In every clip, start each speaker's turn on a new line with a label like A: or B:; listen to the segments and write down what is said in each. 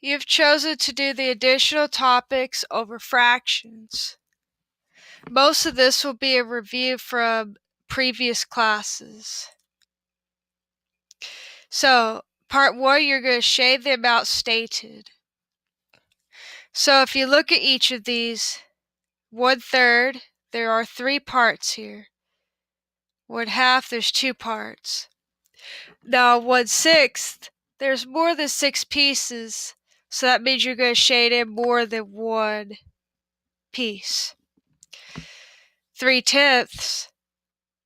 A: You've chosen to do the additional topics over fractions. Most of this will be a review from previous classes. So, part 1, you're going to shade the amount stated. So if you look at each of these, 1/3, there are 3 parts here. 1/2, there's 2 parts. Now 1/6, there's more than 6 pieces, so that means you're going to shade in more than one piece. 3/10,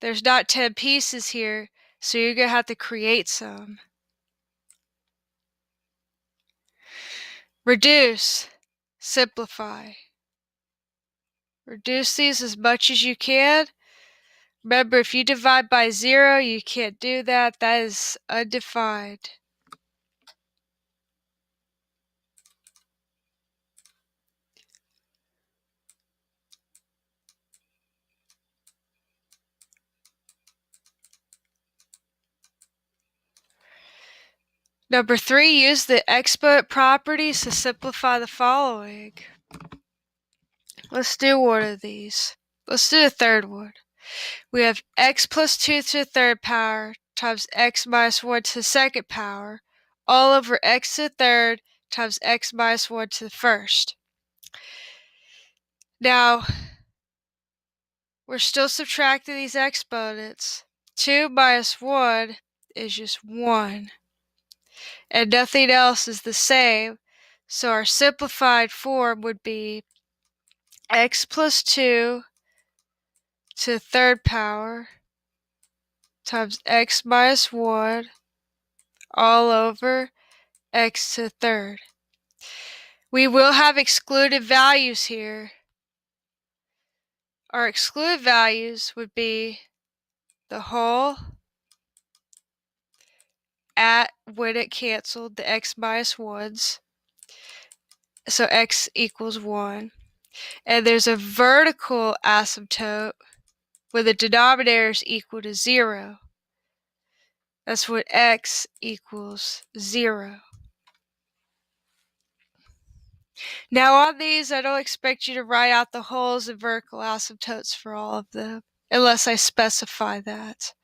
A: there's not 10 pieces here, so you're going to have to create some. Reduce, simplify. Reduce these as much as you can. Remember, if you divide by 0, you can't do that. That is undefined. Number 3, use the exponent properties to simplify the following. Let's do one of these. Let's do the third one. We have x plus 2 to the third power times x minus 1 to the second power, all over x to the third times x minus 1 to the first. Now, we're still subtracting these exponents. 2 minus 1 is just 1. And nothing else is the same, so our simplified form would be x plus 2 to the third power times x minus 1 all over x to the third. We will have excluded values here. Our excluded values would be the whole at when it canceled, the x minus 1s, so x equals 1. And there's a vertical asymptote where the denominator is equal to 0. That's when x equals 0. Now on these, I don't expect you to write out the wholes and vertical asymptotes for all of them, unless I specify that.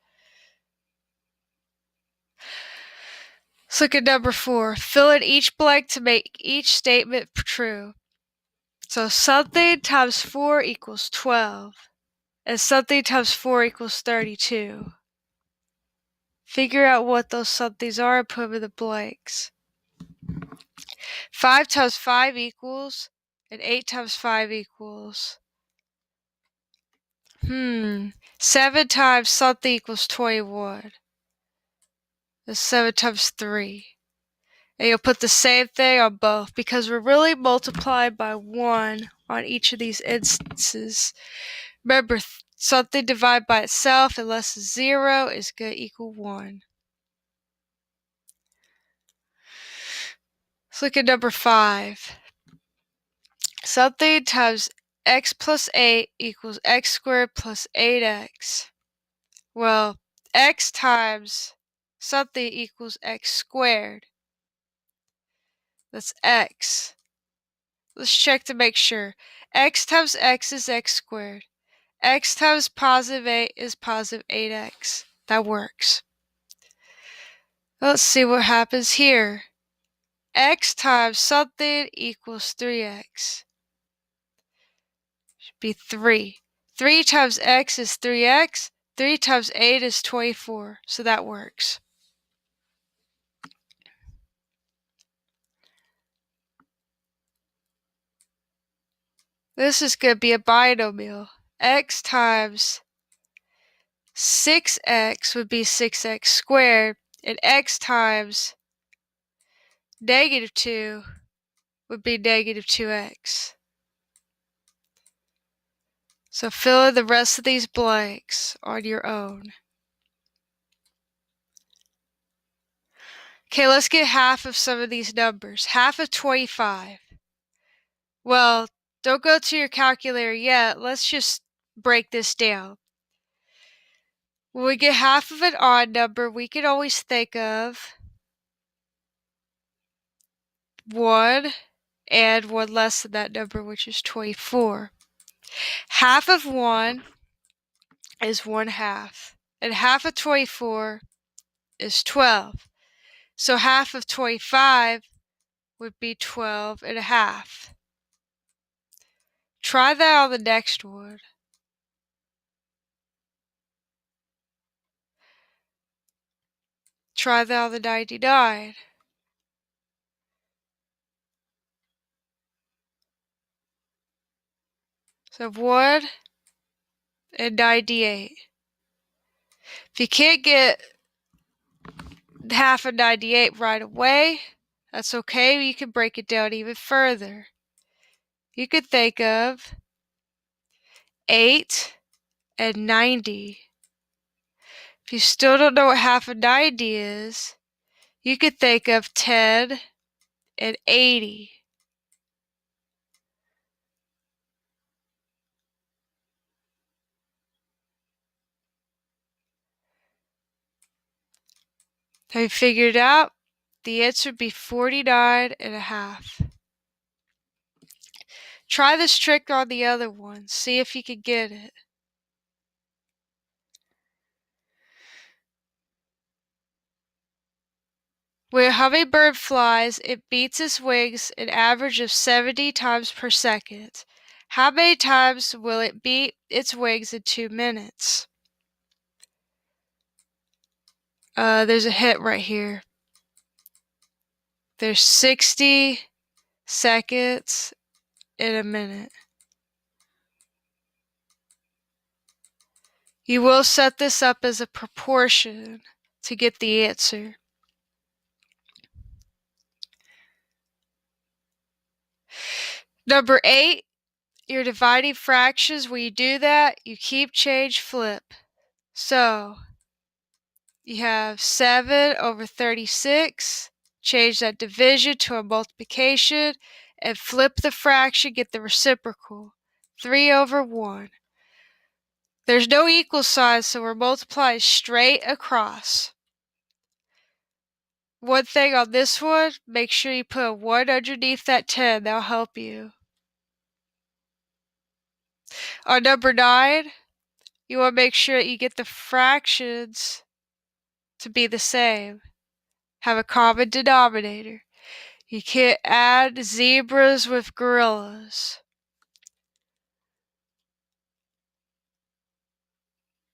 A: Let's look at number 4. Fill in each blank to make each statement true. So something times 4 equals 12, and something times 4 equals 32. Figure out what those somethings are and put them in the blanks. 5 times 5 equals, and 8 times 5 equals. 7 times something equals 21. That's 7 times 3. And you'll put the same thing on both because we're really multiplying by 1 on each of these instances. Remember, something divided by itself unless it's 0 is going to equal 1. Let's look at number 5. Something times x plus 8 equals x squared plus 8x. Well, x times something equals x squared. That's x. Let's check to make sure. X times x is x squared. X times positive 8 is positive 8x. That works. Let's see what happens here. X times something equals 3x. Should be 3. 3 times x is 3x. 3 times 8 is 24. So that works. This is going to be a binomial. X times 6x would be 6x squared, and x times negative 2 would be negative 2x. So fill in the rest of these blanks on your own. Okay, let's get half of some of these numbers. Half of 25. Well, don't go to your calculator yet. Let's just break this down. When we get half of an odd number, we can always think of 1 and 1 less than that number, which is 24. Half of 1 is 1/2, and half of 24 is 12. So half of 25 would be 12.5. Try that on the next one. Try that on the 99. So 1 and 98. If you can't get half of 98 right away, that's okay. You can break it down even further. You could think of 8 and 90. If you still don't know what half of 90 is, you could think of 10 and 80. Have you figured it out? The answer would be 49.5. Try this trick on the other one. See if you can get it. When a hummingbird flies, it beats its wings an average of 70 times per second. How many times will it beat its wings in 2 minutes? There's a hint right here. There's 60 seconds in a minute. You will set this up as a proportion to get the answer. Number 8, you're dividing fractions. When you do that, you keep, change, flip. So you have 7 over 36. Change that division to a multiplication and flip the fraction, get the reciprocal. 3 over 1. There's no equal sign, so we're multiplying straight across. One thing on this one, make sure you put a 1 underneath that 10. That'll help you. On number 9, you want to make sure that you get the fractions to be the same. Have a common denominator. You can't add zebras with gorillas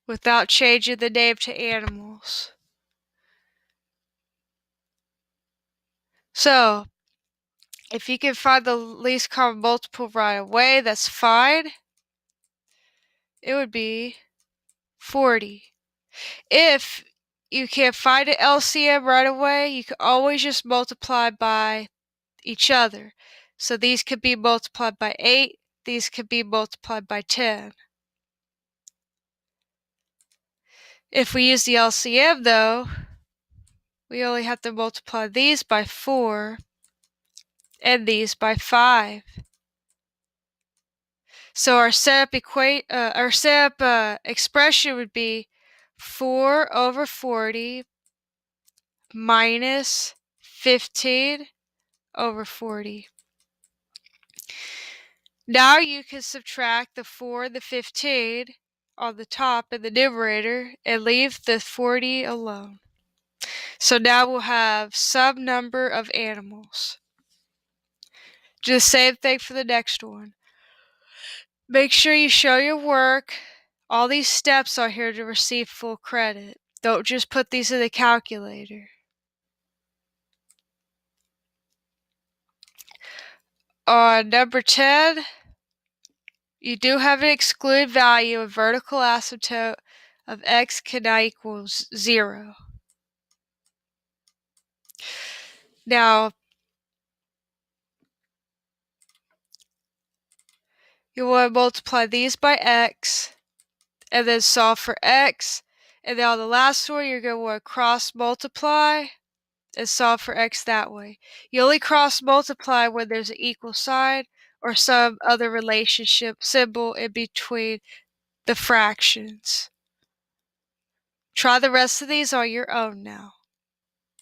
A: without changing the name to animals. So, if you can find the least common multiple right away, that's fine. It would be 40. If you can't find an LCM right away, you can always just multiply by each other. So these could be multiplied by 8, these could be multiplied by 10. If we use the LCM though, we only have to multiply these by 4 and these by 5. So our setup expression would be 4 over 40 minus 15 over 40. Now you can subtract the 4 and the 15 on the top in the numerator and leave the 40 alone. So now we'll have some number of animals. Do the same thing for the next one. Make sure you show your work. All these steps are here to receive full credit. Don't just put these in the calculator. On number 10, you do have an exclude value. A vertical asymptote of x cannot equal 0. Now, you want to multiply these by x, and then solve for x, and then on the last one, you're going to want to cross multiply and solve for x that way. You only cross multiply when there's an equal sign or some other relationship symbol in between the fractions. Try the rest of these on your own now.